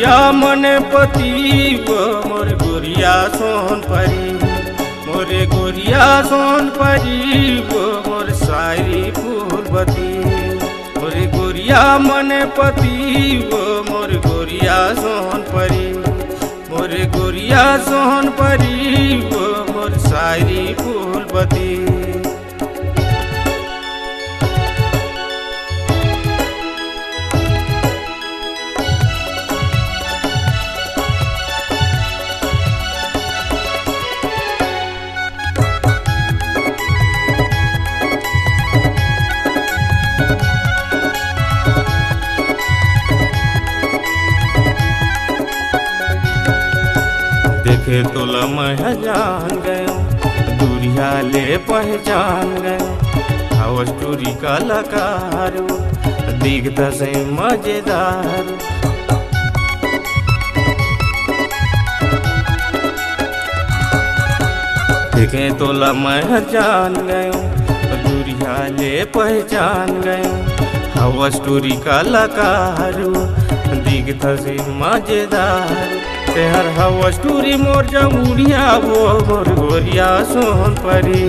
गोरिया मन पति वो मोर गोरिया सोन परी, मोरे गोरिया सोन परी वो मोर सारी फूलबती। मोरे गोरिया मन पति वो मोर गोरिया सोन परी, मोरे गोरिया सोन परी वो मोर सारी फूलबती। देखे तोला मैं जान गयो, दूरिया ले पहचान गयो। हवस टूरी कलाकार दिखता से मजेदार। देखे तोला मैं जान गयो, दूरिया ले पहचान गयो। हवस टूरी कलाकार दिखता से मजेदार। तेहर हवस टूरी मोर जमुरिया वो मोर गोरिया सोन परी,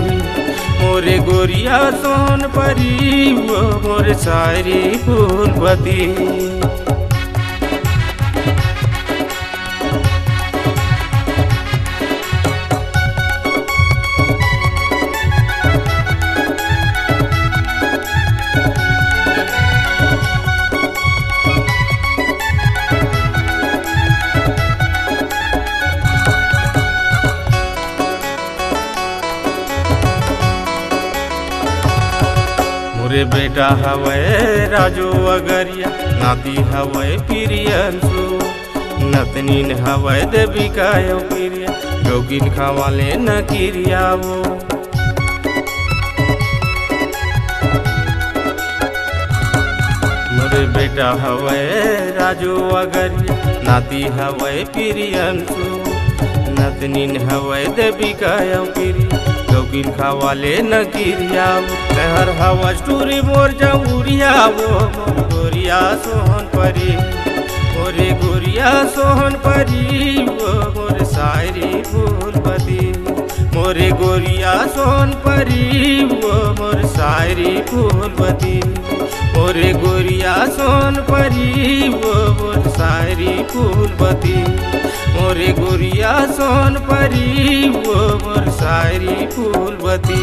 मोरे गोरिया सोन परी वो मोर सारी फूलबती। मोरे बेटा हवे राजू अगरिया, नाती हवे प्रियंशु, नतनीन हवे देविका यो प्रिया, जोगिन खावाले न किरिया वो। मोरे बेटा हवे राजू अगरिया, नाती हवे प्रियंशु, नतनीन हवे देविका यो प्रिया, जोगिन खावाले न किरिया वो। तेहर हवस टूरी मोर जमुरिया वो मोर गोरिया सोहन परी, मोरे गोरिया सोहन परी वो मोर सारी फूलबती। मोरे गोरिया सोहन परी वो मोर सारी फूलबती। मोरे गोरिया सोहन परी वो मोर सारी फूलबती। मोरे गोरिया सोहन परी वो मोर सारी फूलबती।